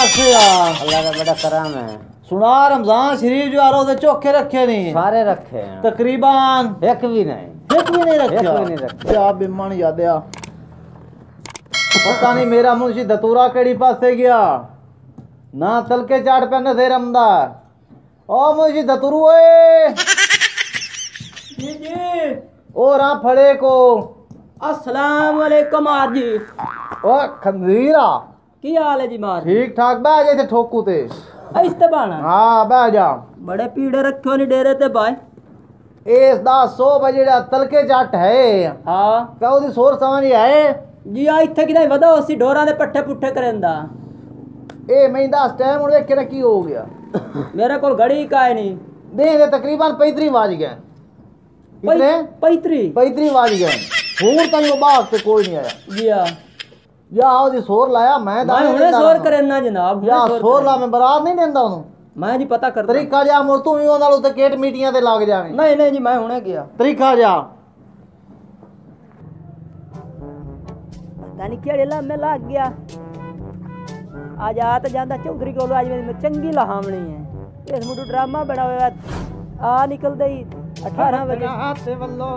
कैसे यार? अल्लाह का बड़ा करम है। सुना रमजान शरीफ जो आ रहा चोखे रखे नहीं? सारे रखे हैं तकरीबन एक भी नहीं रखे। आप बिमान याद आ पता नहीं मेरा मुंशी धतूरा केड़ी पासे गया ना तल के चाट पे नजर रमदा ओ मुंशी धतुरु जी जी ओ रा फड़े को अस्सलाम वालेकुम मार जी। ओ खंजीरा की हाल है जी मार? ठीक ठाक बह जाए थे ठोकू ते इस्ते बाना हाँ बह जा। बड़े पीड़े रखे नहीं डेरे ते भाई। इस दा 100 बजे तलके जट है हाँ क्या ओदी सोर समझ आए जी आ इत्थे किदा वदा उसी ढोरा दे पट्ठे पुट्ठे करेंदा ए मैं 10 टाइम उड़ के की हो गया मेरे को घड़ी का है नहीं दे तकरीबन 35 बज गए कितने 35 बज गए हूं तक वो बाग से कोई नहीं आया जी हां या ओदी सोर लाया मैं हुणे सोर करना जनाब या सोर ला मैं बरात नहीं देंदा ओनु मैं जी पता कर तरीका जा मुर तू भी नाल उते केट मीटियां ते लग जावे नहीं नहीं जी मैं हुणे गया तरीका जा दानी केड़े ला मैं लग गया आज आत जांदा चौधरी कोल आज मैं चंगी लहावणी है इस मुंडू ड्रामा बना हुआ आ निकल दई 18 बजे हाथ वल्लो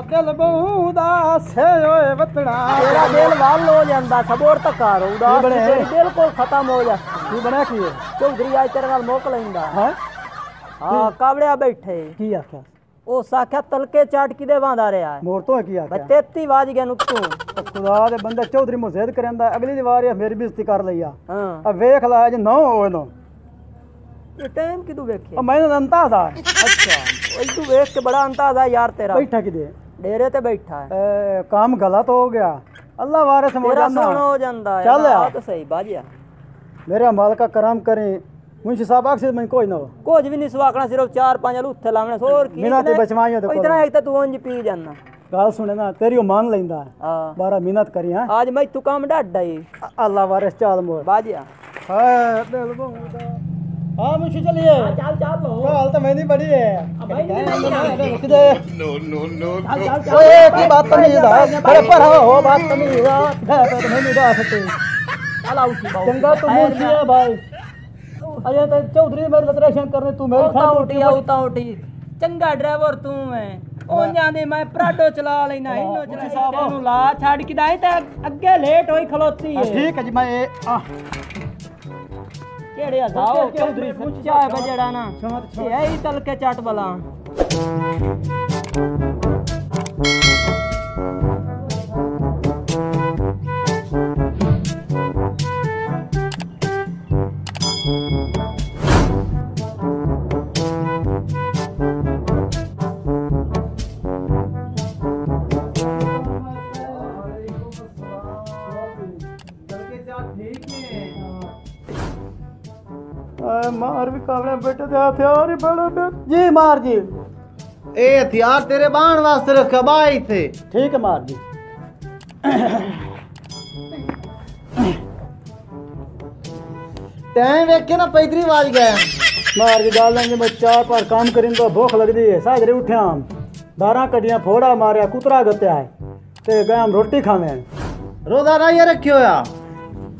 दिल बहुदा से ओए वतड़ा तेरा दिल वाल हो जांदा सबोर तक आ रो उदास तेरी बिल्कुल खत्म हो जा तू बना की चौधरी आज तेरे नाल मोक लैंदा हां कावड़िया बैठे की आख्या ओ साख्या तलके चाट किदे वांदा रहा है मोर तो की आख्या 33 बाज गया नु तू खुदा दे बंदे चौधरी मुजैद करंदा अगली बार मेरी बेइज्जती कर लिया हां अब देख ला जे नौ होए नो ये टाइम किदू वेखे मैंने अंता था अच्छा ओई तू देख के बड़ा अंदाजा यार तेरा बैठा किदे डेरे ते बैठा है काम गलत हो गया अल्लाह वारिस मोड़ तेरा जाना हो जांदा है चल तो सही बाजिया मेरा माल का करम करे मुंशी साहब अक्सर मैं कोई ना हो कुछ भी नहीं सुवाकना सिर्फ 4-5 लुत्थे लावने सोर की मिनत बचवाइयो तो इतना एक तू उंज पी जाना गाल सुने ना तेरी मान लेंदा हां 12 मिनत करी हां आज मैं तू काम डाडा ही अल्लाह वारिस चाल मोर बाजिया हां दिल बहुदा हां मुंशी चलिए चल चल लो हाल तो मैंने बड़ी है भाई दे नो ओए की बात तमीज है अरे पर हो बात तमीज है मैंने दा सकते चल आउट बाऊ चंगा तो मुंशी है भाई अरे तो चौधरी मेरे लतरेशन करने तू मेरी था उठी चंगा ड्राइवर तू है ओ जांदे मैं प्राडो चला लेना इनो चला तेनू ला छाड़ के दाई ते अगे लेट होई खलोती है ठीक है जी मैं केड़े जाओ चौधरी सच्चा है बजेड़ा ना यही तल के चाट वाला मार भी कावड़े बेटे दे हथियार ही बड़े जी मार जी ए हथियार तेरे बाण वास्ते रखा बाई थे ठीक है मार जी टाइम देख के ना 35 बज गए मार जी डाल लेंगे मैं 4 पर काम करें तो भूख लग दी है साजरे उठे हम दारा कटियां फोड़ा मारिया कुतरा गत्या है ते गए हम रोटी खावे रोदा ना ये रखियो या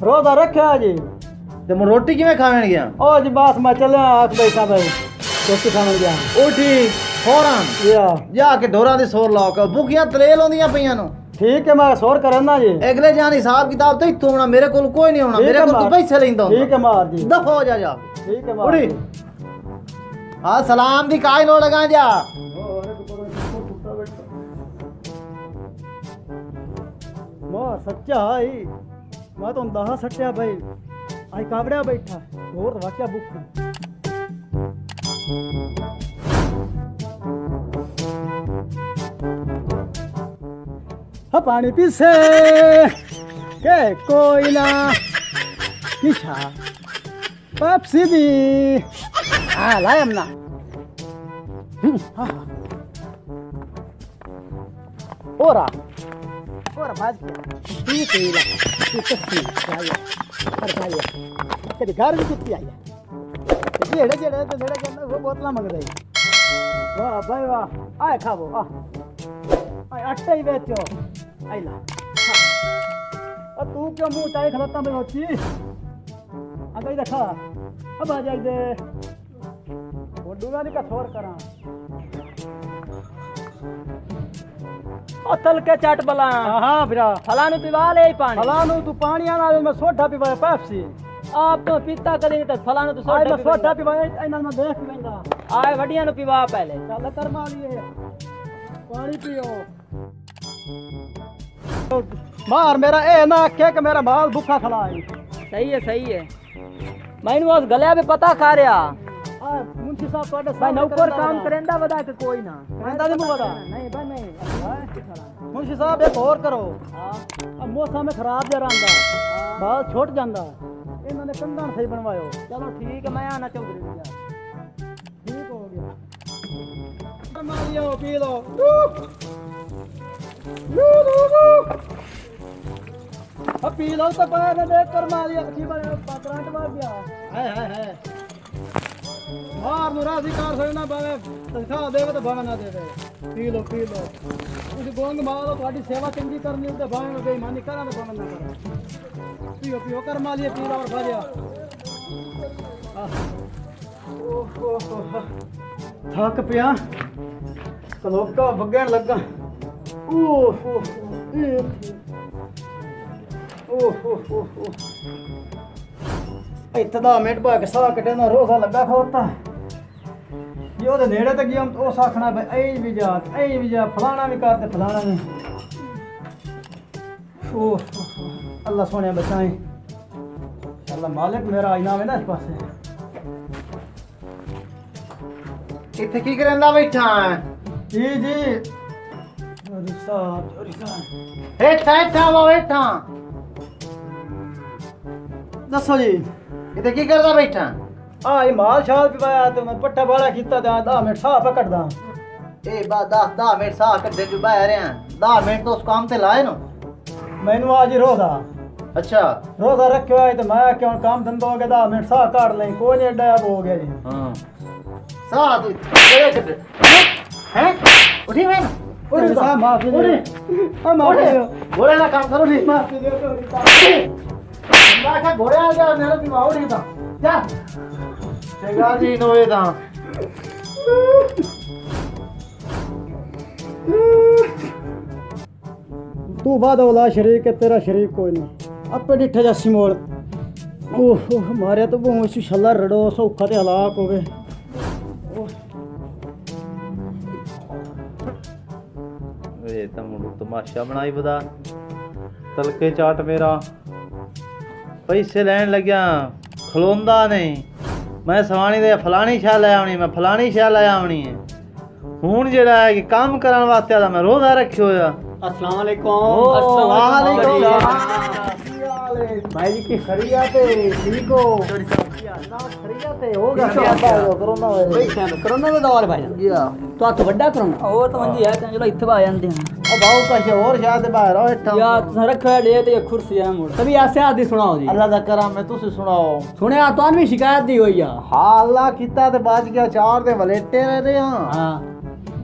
रोदा रखया जी ते मैं रोटी किवें खावें गया ओ जी बस मैं चले आख बैठा भाई रोटी खावें गया उठी फौरन या के ढोरा दी सोर ला के भूखियां तलेल होंदियां पईयां नो ठीक है मैं सोर करना जी अगले जान हिसाब किताब तो इत्थों होना मेरे कोल कोई नहीं होना मेरे कोल तू पैसे लेंदा ठीक है मार जी दफा हो जा ठीक है मार उठी हां सलाम दी काई नो लगा जा मां सच्चा है मैं तो अंदाजा सच्चा भाई आई कावड़िया बैठा और वाक्या बुक हाँ पानी पीसे के कोई ना किशा पाप सीधी हाँ लायम ना और बाज ठीक है ला कभी घर भी कुत्ती आई है जेड़े जेड़े तो जेड़े करना वो बोतला मंगदा है वाह भाई वाह आए खाओ आए आटा ही बेचो आई ला अब तू क्यों मुंह चाहे खलता में होती अगर देखा अब आ जाए दे वो डूंगा नहीं का छोर करा ओ तल के चाट बला हाँ बिरा फलानु पिवा ले पानी फलानु तू पानी आना मैं सोडा पीवा पेप्सी आप तो पीता कदे तो फलानु तो आए मैं सोडा सोडा पीवा इन्हां में देख पीवेंदा आए वडिया नु पिवा पहले चल कर मारिए पानी पियो मार मेरा ए ना के कि मेरा माल भूखा खड़ा है सही है मैंने उस गलिया पे पता खा रहा मुंशी साहब ਤੁਹਾਡੇ भाई नौकर काम करेंदा बता के कोई ना कहंदा नहीं बता नहीं भाई नहीं मुंशी साहब एक और करो हां अब मौसम में खराब जा रहा बाल छोट जांदा इन्होंने कंधा सही बनवायो चलो ठीक है मैं आना चौधरी भैया ठीक हो गया मारियो पी लो अब पी लो तो पैर ने देख कर मारिया अच्छी बने करंट मार दिया है मार नु राजी कार सही ना बावे तनखा देवे तो भावे ना देवे पी लो उस गोंग मारो ਤੁਹਾਡੀ सेवा चंगी करनी तो भावे में बेईमानी करा तो भावे ना करा पियो कर मालिए पी लो और भालिया थक पिया कलोका भगन लगा इतना मिनट बाद साह कटे ना रोजा लगा खोता ये तो नेड़े तक हम तो आखना भाई ऐ भी जा फलाना भी करते फलाना भी अल्लाह सोने बचाए अल्लाह मालिक मेरा इनाम है ना इस पासे इत्थे की करंदा बैठा जी रिसा हेठा वा बैठा दसो जी इत्थे की करदा बैठा ये माल शाल पिवाया तो मैं पट्टा बाड़ा कीता ते 10 मिनट साह पकड़दा ए बा 10 मिनट साह कड्डे जो बाहर हैं 10 मिनट तो उस काम ते लाए ना मैनू आज रोजा अच्छा रोजा रखियो है तो मैं क्यों काम धंधो हो गया 10 मिनट साह काट ले कोई नहीं अड्डा हो गया जी हां साह तू करे कड्डे हैं उठी मैं उड़ी साह माफ दे हां माफ दे घोड़े का काम करो नहीं माफ दे तो मैं क्या घोड़े आ गया मेरे भी माओ नहीं था जा चेगा जी नोए था तू वादा वाला शरीक है तेरा शरीक कोई नहीं अपे डिठे जासी मोड़ ओह मारे तो वो इसी शल्ला रड़ो सौखा ते हलाक हो गए ये तो मुंडू तमाशा बनाई बदा तलके चाट मेरा पैसे लैन लग्या खलोंदा नहीं मैं सवानी दे फलानी शा ले आवनी मैं फलानी शा ले आवनी है हुण जेड़ा है कि काम करन वास्ते दा मैं रोजा रखियो होया अस्सलाम वालेकुम वालेकुम भाई जी की खरियाते ठीक हो ना खरियाते हो गया कोरोना कोरोना ਦਾ ਦੌਰ ਭਾਈ गया तो तो ਵੱਡਾ ਕਰੋਨਾ ਉਹ ਤਾਂ ਮੰਦੀ ਹੈ ਤਾਂ ਚਲੋ ਇੱਥੇ ਆ ਜਾਂਦੇ ਹਨ अब आओ कहीं और शायद बाहर आओ इतना ਯਾ ਤੁਸੀਂ ਰੱਖਿਆ ਡੇ ਤੇ ਕੁਰਸੀ ਹੈ ਮੁੜ ਤभी ऐसे आदि सुनाओ जी अल्लाह दा करम है तुसी सुनाओ सुने ਤੁਹਾਨੂੰ ਵੀ शिकायत दी हुई है हां अल्लाह कीता ते बाज गया चार दे वलेटे रहे हां हां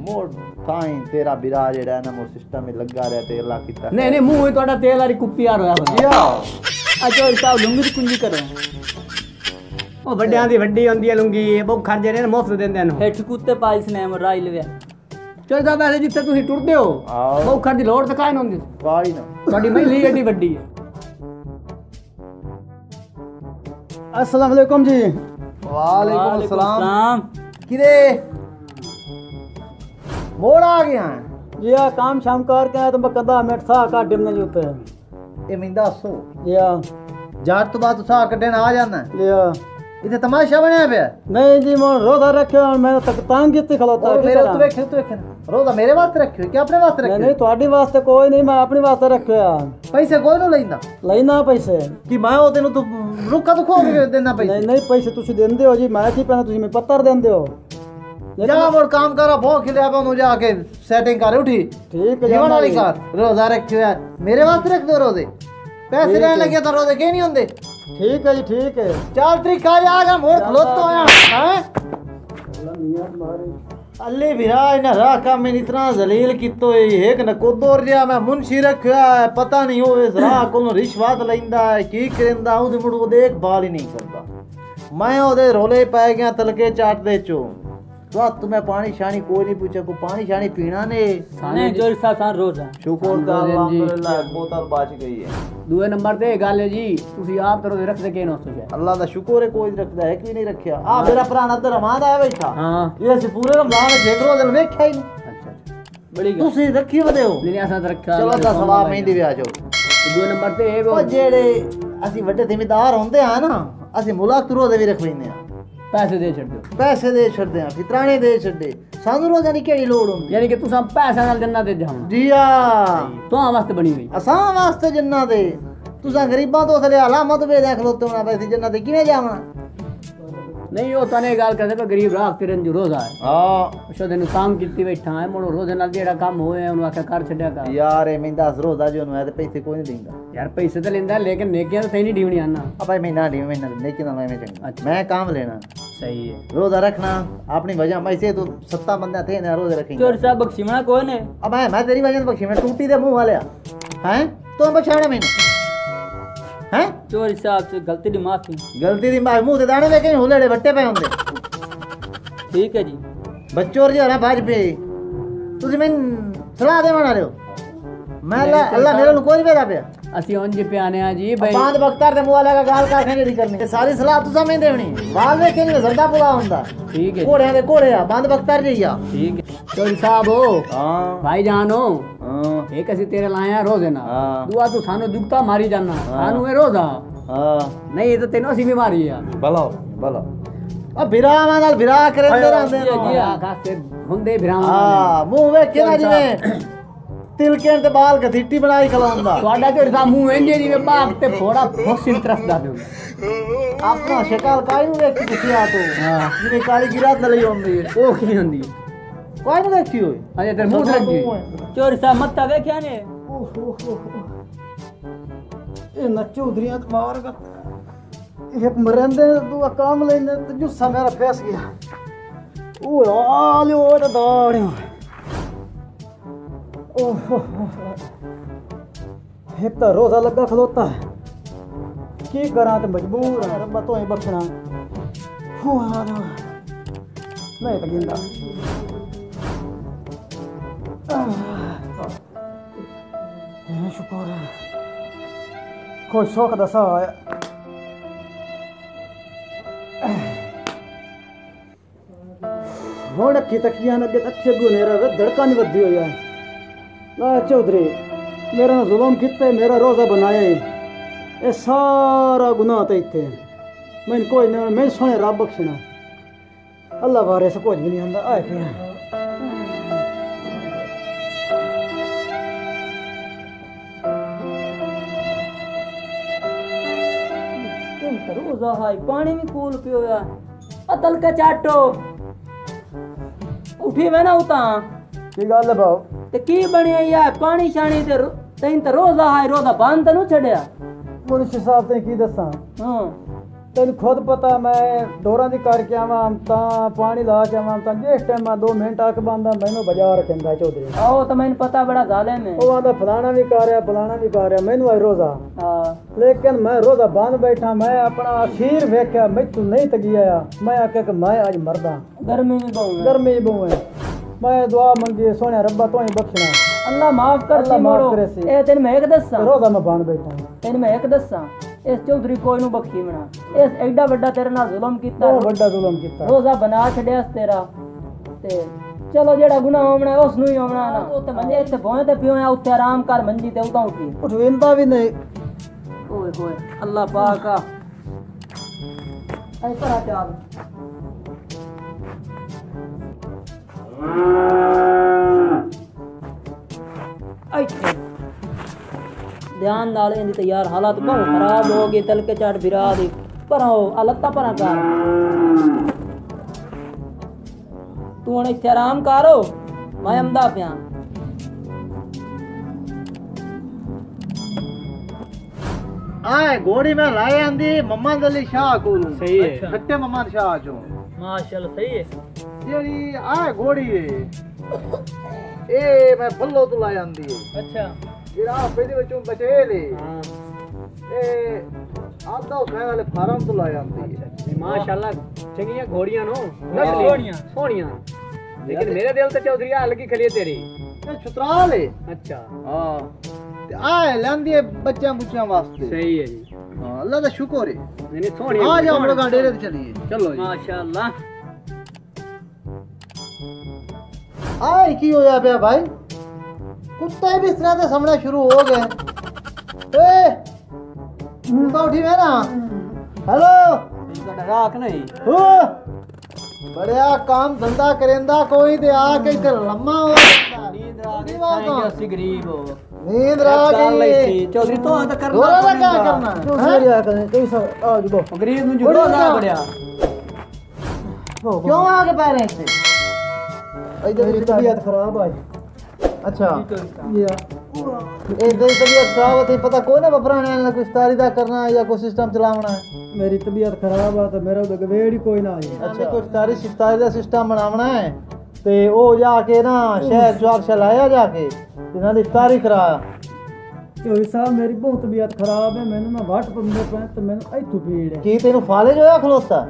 मोड़ ताई तेरा बिरा जेड़ा है ना मोर सिस्टम में लगा रहा ते अल्लाह कीता नहीं नहीं मुंह ਤੁਹਾਡਾ ਤੇਲ ਵਾਲੀ ਕੁੱਪੀ ਆ ਰਿਹਾ या ਅੱਛਾ ਸਾਹਿਬ ਲੁੰਗੀ ਦੀ ਕੁੰਜੀ ਕਰੋ ਉਹ ਵੱਡਿਆਂ ਦੀ ਵੱਡੀ ਹੁੰਦੀ ਹੈ ਲੁੰਗੀ ਬਹੁਤ ਖਰਜੇ ਨੇ ਮੁਫਤ ਦਿੰਦੇ ਨੇ ਹੇਠ ਕੁੱਤੇ ਪਾਲਿਸ ਨੇ ਮਰਾਈ ਲਵਿਆ ਚਲ ਸਾਹਿਬ ਐਸੇ ਜਿੱਥੇ ਤੁਸੀਂ ਟੁਰਦੇ ਹੋ ਆਹੋ। ਬਹੁਤ ਖਰਜ ਲੋੜ ਤਾਂ ਕਾਇਨ ਹੁੰਦੀ वाली ना ਤੁਹਾਡੀ ਮਹਿਲੀ ਏਡੀ ਵੱਡੀ ਹੈ अस्सलाम वालेकुम जी वालेकुम अस्सलाम सलाम किरे मोड़ आ गया है ये काम शाम करके आया तो मैं कदा मिनट साह काट डिमने जूते ए मैं दसो या जार तो बाद साह कड्डन आ जाना या इथे तमाशा बनया पे नहीं जी मैं रोजा रखे और मैं तक तांग कितनी खलोता और मेरे तो वेख रोजा मेरे वास्ते रखियो क्या अपने वास्ते नहीं रखियो नहीं ਤੁਹਾਡੀ ਵਾਸਤੇ ਕੋਈ ਨਹੀਂ ਮੈਂ ਆਪਣੀ ਵਾਸਤੇ ਰੱਖਿਆ पैसे कोई नु लेंदा ਲੈਣਾ पैसे कि मैं ओ तेनु तो रुका तो खो के देना पैसे नहीं नहीं पैसे ਤੁਸੀਂ ਦਿੰਦੇ ਹੋ ਜੀ ਮੈਂ ਕੀ ਪੈਣਾ ਤੁਸੀਂ ਮੈਨੂੰ ਪੱਤਰ ਦਿੰਦੇ ਹੋ जा मोर काम करा भो खिले अब मुझे आके सेटिंग कर उठी ठीक है जीवन वाली जाना कर रोजा रखियो है मेरे वास्ते रख दो रोजे पैसे ठीक लेने है। लगे तो रोजे के नहीं होंदे ठीक है जी ठीक है चार तरीका आ गया मोड़ खलोतो आया हैं नियत मारी अल्ले बिरा इना राह का मैं इतना जलील कितो एक नकोदर जिया मैं मुंशी रखया है पता नहीं हो इस राह को रिश्वत लैंदा है की करंदा उस मुड़ को देखभाल ही नहीं करता मैं ओदे रोले पै गया तलके चाट दे चो तो तुम्हें पानी शानी कोई नहीं पूछे को पानी शानी पीना ने नहीं चोरी साहब सान रोज है शुक्र का अल्हम्दुलिल्लाह बोतल बच गई है दूए नंबर ते गल है जी ਤੁਸੀਂ ਆਪ ਤਰੋ ਰੱਖ ਦੇ ਕੇ ਨਾ ਸੋਚਿਆ अल्लाह दा शुक्र है कोई रखदा है कि नहीं रखिया आ मेरा पुराना तो रमान आया बैठा हां ये से पूरे रमजान में देख लो दिन वेख्या ही नहीं अच्छा बड़ी गल ਤੁਸੀਂ ਰੱਖੀ ਵਦੇ ਹੋ ਨਹੀਂ ਅਸਾਂ ਰੱਖਿਆ ਚਲੋ ਤਾਂ ਸਲਾਮ ਮਹਿੰਦੀ ਵੀ ਆ ਜਾਓ ਦੂਏ ਨੰਬਰ ਤੇ ਇਹ ਉਹ ਜਿਹੜੇ ਅਸੀਂ ਵੱਡੇ ਜ਼ਿਮੀਦਾਰ ਹੁੰਦੇ ਆ ਨਾ ਅਸੀਂ ਮੁਲਾਕ ਰੋਜ਼ੇ ਵੀ ਰਖਵੈਂਦੇ ਆ ਪੈਸੇ ਦੇ ਛੱਡ ਦਿਓ ਪੈਸੇ ਦੇ ਛੱਡਦੇ ਆ ਫਿਤਰਾਣੇ ਦੇ ਛੱਡੇ ਸਾਨੂੰ ਰੋਜ਼ਾਂ ਦੀ ਕਿਹੜੀ ਲੋੜ ਹੁੰਦੀ ਯਾਨੀ ਕਿ ਤੁਸੀਂ ਪੈਸਾ ਨਾਲ ਜੰਨਤ ਤੇ ਜਾਣਾ ਜੀ ਆ ਤੋਂ ਵਾਸਤੇ ਬਣੀ ਹੋਈ ਅਸਾਂ ਵਾਸਤੇ ਜੰਨਾਂ ਦੇ ਤੁਸੀਂ ਗਰੀਬਾਂ ਤੋਂ ਥਲੇ ਅਲਾਮਤ ਵੇ ਦੇਖ ਲੋ ਤੁਮਨਾ ਪੈਸੇ ਜੰਨਾਂ ਤੇ ਕਿਵੇਂ ਜਾਵਾਂ ਨਹੀਂ ਉਹ ਤਨੇ ਗੱਲ ਕਰਦੇ ਪਰ ਗਰੀਬ ਰਾਖ ਤੇਰਨ ਜੋ ਰੋਜ਼ਾ ਹੈ ਹਾਂ ਸ਼ੋਦੇ ਨੂੰ ਕੰਮ ਕੀਤੀ ਬੈਠਾ ਹੈ ਮੋੜੋ ਰੋਜ਼ੇ ਨਾਲ ਜਿਹੜਾ ਕੰਮ ਹੋਇਆ ਉਹਨੂੰ ਆਖਿਆ ਕਰ ਛੱਡਿਆ ਕਰ ਯਾਰ ਇਹ ਮੈਂ 10 ਰੋਜ਼ਾ ਜੋ ਨੂੰ ਹੈ ਤੇ ਪੈਸੇ ਕੋਈ ਨਹੀਂ ਦਿੰਦਾ ਯਾਰ ਪੈਸੇ ਤਾਂ ਲੈਂਦਾ ਲੇਕਿਨ ਨੇਕੀਆਂ ਤਾਂ ਨਹੀਂ ਢੀਵਣੀ ਆਣਾ ਆ ਭਾਈ ਮਹੀਨਾ ਨਹੀਂ ਮਹੀਨਾ ਨਹੀਂ ਕਿ ਨਾ ਮੈਂ ਚੰਗਾ ਮੈਂ ਕੰਮ ਲੈਣਾ सही है रोजा रखना अपनी वजह मैं से तो 7 बंदे थे ना रोजे रखेंगे चोर साहब बख्शीमना कौन है अब मैं तेरी वजह से बख्शी मैं टूटी दे मुंह वाले हैं तो बचाना मैंने हैं चोर साहब से गलती दी माफी गलती दी मुंह ते दाने लेके हुलेड़े बट्टे पे होंगे ठीक है जी बच्चों जो है बाज पे तुझे मैं सलाह दे बना रहे हो मैं अल्लाह मेरे को कोई भेजा पे ਅਸੀਂ ਉਂਝ ਪਿਆਨੇ ਆ ਜੀ ਬਈ बांध बख्तर दे मुंह वाले का गाल काटने जेडी करनी ये सारी सलाह तुसा मैं देवनी बाल वेखे नहीं सरदा पुला हुंदा ठीक है घोड़े दे घोड़े आ बांध बख्तर जइया ठीक है चोर साहब हो हां भाई जानो हां एक ਅਸੀਂ ਤੇਰੇ ਲਾਇਆ ਰੋਜ਼ੇ ਨਾ हाँ। ਦੁਆ ਤੂੰ ਸਾਨੂੰ ਦੁਖਤਾ ਮਾਰੀ ਜਾਨਾ ਸਾਨੂੰ ਇਹ ਰੋਜ਼ਾ हां ਨਹੀਂ ਇਹ ਤਾਂ ਤੈਨੂੰ ਅਸੀਂ ਬਿਮਾਰੀ ਆ भला भला अब विरामा नाल विरा करंदे रहंदे ਜੀ ਆ ਖਾਸੇ ਹੁੰਦੇ ਭਰਾਵਾਂ हां मुंह वेखे ना जिवें तिलके ते बाल गथीटी बनाई खलाउंदा ਤੁਹਾਡਾ ਚੋਰ ਸਾਹਿਬ ਮੂੰਹ ਇੰਜੇ ਜਿਵੇਂ ਬਾਗ ਤੇ ਫੋੜਾ ਫੋਸਿਲ ਤਰਸਦਾ ਦਿਓ अपना शक्ल काई नु वेखी तुसी आ तो हां जिवें काली गिरात नली होंदी है ਉਹ ਕੀ ਹੁੰਦੀ काई नु देखी होई ਅਜੇ ਤੇ ਮੂੰਹ ਲੱਗੀ ਚੋਰ ਸਾਹਿਬ ਮੱਤਾ ਵੇਖਿਆ ਨੇ ਇਹ ਨੱਚੋ ਉਧਰੀਆਂ ਤੇ ਮਾਰ ਗਾ ਇੱਕ ਮਰੰਦੇ ਤੂੰ ਕੰਮ ਲੈਂਦੇ ਤੇ ਜੁੱਸਾ ਮੇਰਾ ਫੈਸ ਗਿਆ ਉਹ ਆ ਲਿਓ ਉਹਦਾ ਦਾੜਿਆ ਓਹ ਇੱਕ ਤਾਂ ਰੋਜ਼ਾ ਲੱਗਾ ਖਲੋਤਾ ਹੈ ਕੀ ਕਰਾਂ ਤੇ ਮਜਬੂਰ ਹਾਂ ਰੱਬਾ ਤੋਂ ਹੀ ਬਖਸ਼ਣਾ ਹੋ ਆ ਨਹੀਂ ਤਾਂ ਗਿੰਦਾ ਸ਼ੁਕਰ ਹੈ ਕੋਈ ਸੁੱਖ ਦਾ ਸਾਹ ਆਇਆ ਹੁਣ ਅੱਖੀ ਤੱਕੀਆਂ ਨੇ ਅੱਗੇ ਅੱਖੇ ਗੁਨੇਰਾ ਵੇ ਧੜਕਾ ਨਹੀਂ ਵੱਧੀ ਹੋਈ ਹੈ ਲਾ ਚੌਧਰੀ मेरा जुल्म किते मेरा रोज़ा बनाया ये सारा गुनाह तो इतने मैंने कोई नहीं मैं सुने रब बख्शना अल्लाह बारे से कुछ भी नहीं आंदा आए पे रोज़ा है पानी भी कूल पियो यार अतल का चाटो उठी मैं ना उता की गल है भाव ते की बने यार पानी शानी ते तैन ते रोज़ा है रोज़ा बंद तो नहीं छड़या मुंशी साहब ते की दसा हां तेन खुद पता मैं डोरा दी करके आवा ता पानी ला के आवा ता जिस टाइम मैं 2 मिनट आके बंदा मैनू बाजार रखंदा चौधरी आओ तो मैंने पता बड़ा जालिम है ओ आंदा फलाना भी कर रहा फलाना भी कर रहा मैनू आई रोज़ा हां लेकिन मैं रोज़ा बंद बैठा मैं अपना अखीर वेख्या मैथू नहीं तगी आया मैं आख्या कि मैं आज मरदा गर्मी में बहु गर्मी बहु है मैं दुआ मंगी सोने रब्बा तो ही बख्शना अल्लाह माफ कर अल्लाह सी माफ मोड़ो करे सी। ए तेन मैं एक दसा रोज़ा मैं बंद बैठा तेन मैं एक दसा इस चौधरी कोई नु बख्शी मना इस एडा बड़ा तेरे नाल जुल्म कीता तो बड़ा जुल्म कीता रोज़ा बना छड़िया तेरा ते चलो जेड़ा गुनाह होना उस नु ही होना ना ओ ते मंजे इत्थे भोए ते पियो उत्थे आराम कर मंजी ते उता उठी उठविंदा भी नहीं ओए होए अल्लाह पाक आ ऐ परा चाल ऐ ध्यान नाल इंदी ते यार हालात बहुत खराब हो गए तल के चाट बिरा दी पर हो अलत्ता परा कर तू हुण इत्थे आराम करो मैं अमदा पिया आए घोड़ी में लाए आंदी मोहम्मद अली शाह को सही है खट्टे मोहम्मद शाह जो माशाल्लाह सही है जेड़ी आए घोड़ी है ए मैं फल्लो तो लाए आंदी है अच्छा जेड़ा पहले बच्चों बचे ले हां ए आप ਬੰਦਾ ਉਠਾਣ ਵਾਲੇ ਫਾਰਮ ਤੋਂ ਲਾਇਆ ਆਉਂਦੀ ਹੈ माशाल्लाह चंगियां घोड़ियां नो सोहणियां सोहणियां लेकिन मेरे दिल ते चौधरी हाल की खली है तेरी ਇਹ ਛਤਰਾਲ ਹੈ अच्छा ਹਾਂ ਤੇ ਆ ਲੈਂਦੀ ਹੈ ਬੱਚਿਆਂ ਬੁੱਚਿਆਂ ਵਾਸਤੇ सही है जी ਹਾਂ ਅੱਲਾ ਦਾ ਸ਼ੁਕਰ ਹੈ नहीं नहीं सोहणियां ਆ ਜਾਓ ਲੋਕਾਂ ਡੇਰੇ ਤੇ ਚਲੀਏ चलो जी माशाल्लाह ਆਏ ਕੀ ਹੋਇਆ ਪਿਆ ਭਾਈ ਕੁੱਤੇ ਵੀ ਇਸ ਤਰ੍ਹਾਂ ਦੇ ਸਾਹਮਣੇ ਸ਼ੁਰੂ ਹੋ ਗਏ ਏ ਤੂੰ ਤਾਂ ਉੱਠੀ ਵੇ ਨਾ ਹੈਲੋ राख नहीं ਹੋ ਬੜਿਆ ਕੰਮ ਧੰਦਾ ਕਰੇਂਦਾ ਕੋਈ ਤੇ ਆ ਕੇ ਇੱਥੇ ਲੰਮਾ ਹੋ ਜਾਂਦਾ नींद राख नहीं असि गरीब हो ਨੀਂਦ ਰਾ कर लई ਗਈ थी चौधरी तो तो करना ਦੋਰਾ ਦਾ ਕੀ ਕਰਨਾ ਤੂੰ ਸਰੀਆ ਕਰੇ ਤੂੰ ਸਭ ਆ ਜੁਗੋ गरीब नु जुड़ो ना बड़या ਕਿਉਂ ਆ ਕੇ ਪੈ ਰਹੇ ਇੱਥੇ ਮੇਰੀ ਤਬੀਅਤ ਖਰਾਬ ਅੱਜ ਅੱਛਾ ਇਹ ਇਹ ਦੇ ਤਬੀਅਤ ਖਰਾਬ ਹੋਤੀ ਪਤਾ ਕੋਈ ਨਾ ਬਪਰਾਣੇ ਨਾਲ ਕੋਈ ਸਤਾਰੀ ਦਾ ਕਰਨਾ ਜਾਂ ਕੋਈ ਸਿਸਟਮ ਚਲਾਉਣਾ ਹੈ ਮੇਰੀ ਤਬੀਅਤ ਖਰਾਬ ਆ ਤੇ ਮੇਰਾ ਉਹਦਾ ਗਵੇੜ ਹੀ ਕੋਈ ਨਾ ਆਈ ਅੱਛਾ ਕੋਈ ਸਤਾਰੀ ਦਾ ਸਿਸਟਮ ਬਣਾਉਣਾ ਹੈ ਤੇ ਉਹ ਜਾ ਕੇ ਨਾ ਸ਼ਹਿਰ ਚੌਕ ਚਲਾਇਆ ਜਾ ਕੇ ਤੇ ਨਾਲ ਇਫਤਾਰੀ ਕਰਾ ਚੋਈ ਸਾਹਿਬ ਮੇਰੀ ਬਹੁਤ ਤਬੀਅਤ ਖਰਾਬ ਹੈ ਮੈਨੂੰ ਨਾ ਵਾਟ ਪੰਦੇ ਪੈ ਤੇ ਮੈਨੂੰ ਇੱਥੋਂ ਪੀੜ ਹੈ ਕੀ ਤੈਨੂੰ ਫਾਲੇ ਜੋ ਹੋਇਆ ਖਲੋਤਾ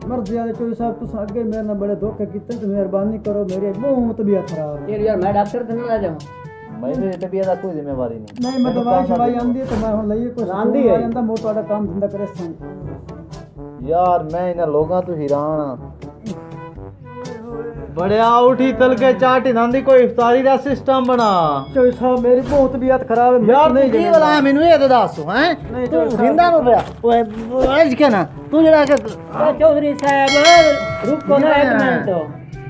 ਮਰਜ਼ੀ ਵਾਲੇ ਚੋਈ ਸਾਹਿਬ ਤੁਸੀਂ ਅੱਗੇ ਮੇਰੇ ਨਾਲ ਬੜੇ ਧੋਖੇ ਕੀਤੇ ਤੇ ਮਿਹਰਬਾਨੀ ਕਰੋ ਮੇਰੀ ਬਹੁਤ ਤਬੀਅਤ ਖਰਾਬ ਹੈ यार मैं डॉक्टर ते ना ले जाऊं ਮੇਰੀ ਤਬੀਅਤ ਦਾ ਕੋਈ ਜ਼ਿੰਮੇਵਾਰੀ ਨਹੀਂ ਨਹੀਂ ਮੈਂ ਦਵਾਈ ਸ਼ਵਾਈ ਆਂਦੀ ਤੇ ਮੈਂ ਹੁਣ ਲਈਏ ਕੁਛ ਆਂਦੀ ਹੈ। ਜਾਂਦਾ ਮੋਟਾ ਵਾਲਾ ਕੰਮ ਧੰਦਾ ਕਰੇ ਸਾਂ ਯਾਰ ਮੈਂ ਇਹਨਾਂ ਲੋਕਾਂ ਤੋਂ ਹੈਰਾਨ ਆ ਬੜਿਆ ਉਠੀ ਤਲ ਕੇ ਚਾਟੀ ਨੰਦੀ ਕੋਈ ਇਫਤਾਰੀ ਦਾ ਸਿਸਟਮ ਬਣਾ ਚੋਈ ਸਾਹਿਬ ਮੇਰੀ ਬਹੁਤ ਤਬੀਅਤ ਖਰਾਬ ਹੈ ਯਾਰ ਨਹੀਂ ਤੂੰ ਕੀ ਬਲਾ ਮੈਨੂੰ ਇਹ ਤਾਂ ਦੱਸ ਹੈ ਨਹੀਂ ਤੂੰ ਚੋਈ ਜ਼ਿੰਦਾ ਨੂੰ ਪਿਆ ਓਏ ਅੱਜ ਕਹਿਣਾ ਤੂੰ ਜਿਹੜਾ ਕਿ चौधरी साहब रुको ना एक मिनट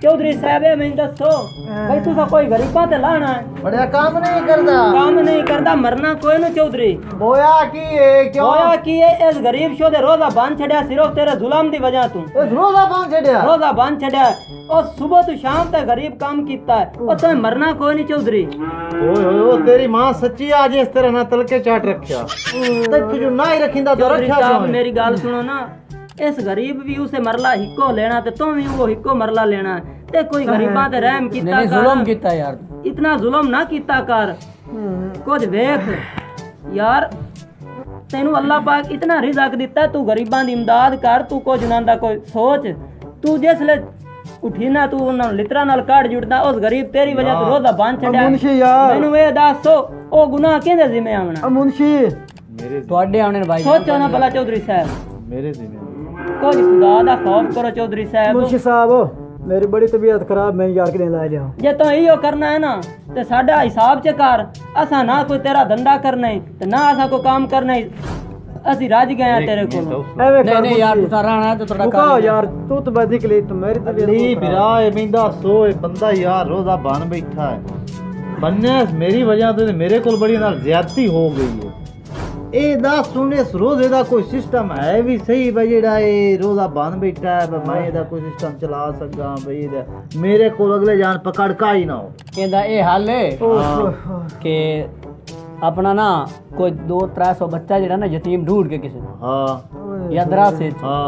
चौधरी साहब मैं दसो भाई तू कोई गरीबा ते लाना है ਬੜਿਆ ਕੰਮ ਨਹੀਂ ਕਰਦਾ काम नहीं करता मरना कोई ना चौधरी ਹੋਇਆ ਕੀ ਹੈ ਕਿਉਂ होया कि ये इस गरीब शो दे रोजा बांध छड़या सिर्फ तेरे जुलम दी वजह तू ਇਹ ਰੋਜ਼ਾ ਬਾਂਧ ਛੱਡਿਆ रोजा बांध छड़या और सुबह तू शाम तक गरीब काम कीता है और तुम्हें मरना कोई नहीं चौधरी ਓਏ ਹੋਏ ਓ ਤੇਰੀ ਮਾਂ ਸੱਚੀ ਆ ਜੇ ਇਸ ਤਰ੍ਹਾਂ ਨਾ ਤਲਕੇ ਚਾਟ ਰੱਖਿਆ ਤੇ ਤੂੰ ਨਾ ਹੀ ਰੱਖਿੰਦਾ ਤਾਂ चौधरी ਰੱਖਿਆ साहब ਕਿਉਂ मेरी गाल सुनो ना इस गरीब भी उसे मरला हिक्को लेना ते तुम भी वो हिक्को मरला लेना ते कोई गरीबां ते रहम कीता नहीं कर जुल्म कीता यार इतना जुल्म ना कीता कर कुछ वेख यार तेनू अल्लाह पाक इतना रिज़्क दिता तू गरीबां दी इमदाद कर तू कुछ ना दा कोई सोच तू जिसले उठी ना तू उन्हां लितरा नाल काट जुड़दा उस गरीब तेरी वजह तो रोजा बांध छड्या मुंशी यार मैनू ए दसो ओ गुनाह किहदे जिम्मे आवना मुंशी ਮੇਰੇ ਤੁਹਾਡੇ ਆਉਣੇ ਭਾਈ सोचो ना भला चौधरी साहब ਮੇਰੇ ਜ਼ਿੰਮੇ कुछ खुदा दा खौफ करो चौधरी साहब मुंशी साहब मेरी बड़ी तबीयत खराब मैं यार के ला जाओ जे तो इहो करना है ना ते साडा हिसाब च कर असा ना कोई तेरा धंधा करना है ते ना असा कोई काम करना है असी राज गए हैं तेरे को एवे नहीं नहीं यार तू रहना है तो थोड़ा रुका यार तू तो बदी के लिए तो मेरी तबीयत ਲੀ बहुत खराब ਬਿਰਾ ਇਹ ਮਿੰਦਾ ਸੋਏ ਬੰਦਾ ਯਾਰ ਰੋਜ਼ਾ ਬਣ ਬੈਠਾ ਹੈ ਬੰਨੇ ਮੇਰੀ ਵਜ੍ਹਾ ਤੋਂ ਮੇਰੇ ਕੋਲ ਬੜੀ ਨਾਲ ਜ਼ਿਆਦਤੀ ਹੋ ਗਈ ਹੈ ਇਹ ਦੱਸ ਸੁਣ ਇਸ ਰੋਜ਼ੇ ਦਾ ਕੋਈ ਸਿਸਟਮ ਹੈ ਵੀ ਸਹੀ ਬਈ ਜਿਹੜਾ ਇਹ ਰੋਜ਼ਾ ਬਣ ਬੈਠਾ ਹੈ ਮੈਂ ਇਹਦਾ ਕੋਈ ਸਿਸਟਮ ਚਲਾ ਸਕਾਂ ਬਈ ਇਹਦਾ ਮੇਰੇ ਕੋਲ ਅਗਲੇ ਜਾਨ ਪਕੜ ਕਾ ਹੀ ਨਾ ਹੋ कहंदा ए हाल है कि अपना ना कोई 200-300 बच्चा जेड़ा ना यतीम ढूंढ के किसी ਹਾਂ या दरासे ਹਾਂ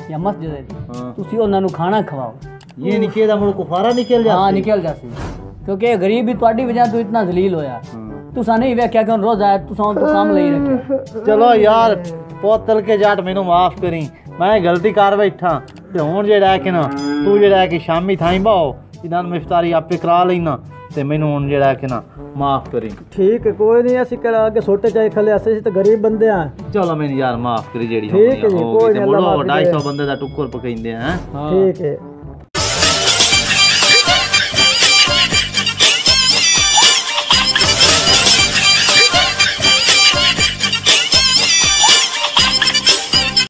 या मस्जिद ਹਾਂ तुसी ਉਹਨਾਂ ਨੂੰ ਖਾਣਾ ਖਵਾਓ ਇਹ ਨਿੱਕੇ ਦਾ ਮੁੜ ਕੁਫਾਰਾ ਨਿਕਲ ਜਾਂਦਾ हाँ निकल जासी क्योंकि ये गरीब भी ਤੁਹਾਡੀ वजह तो इतना जलील होया तुसा नहीं वेख्या कि रोज आया तुसा तो काम लई रखिया ਚਲੋ ਯਾਰ ਬਹੁਤ ਤਲ ਕੇ ਜਾਟ ਮੈਨੂੰ ਮਾਫ ਕਰੀ ਮੈਂ ਗਲਤੀ ਕਰ ਬੈਠਾ ਤੇ ਹੁਣ ਜਿਹੜਾ ਹੈ ਕਿ ਨਾ ਤੂੰ ਜਿਹੜਾ ਹੈ ਕਿ ਸ਼ਾਮੀ ਥਾਈ ਬਾਓ ਇਹਨਾਂ ਨੂੰ ਇਫਤਾਰੀ ਆਪੇ ਕਰਾ ਲੈਣਾ ਤੇ ਮੈਨੂੰ ਹੁਣ ਜਿਹੜਾ ਹੈ ਕਿ ਨਾ ਮਾਫ ਕਰੀ ठीक है कोई नहीं ऐसी कर आगे छोटे चाहे खले ऐसे तो गरीब बंदे हैं ਚਲੋ ਮੈਨੂੰ ਯਾਰ ਮਾਫ ਕਰੀ ਜਿਹੜੀ ਠੀਕ ਹੈ ਜੀ, ਹੋ ਕੋਈ ਗਈ ਤੇ ਨਹੀਂ, ਅੱਲਾ ਮੁੜੋ ਮਾਫ਼ ਕਰੇ। 250 ਬੰਦੇ ਦਾ ਟੁੱਕਰ ਪਕਾਈਂਦੇ ਆ ठीक है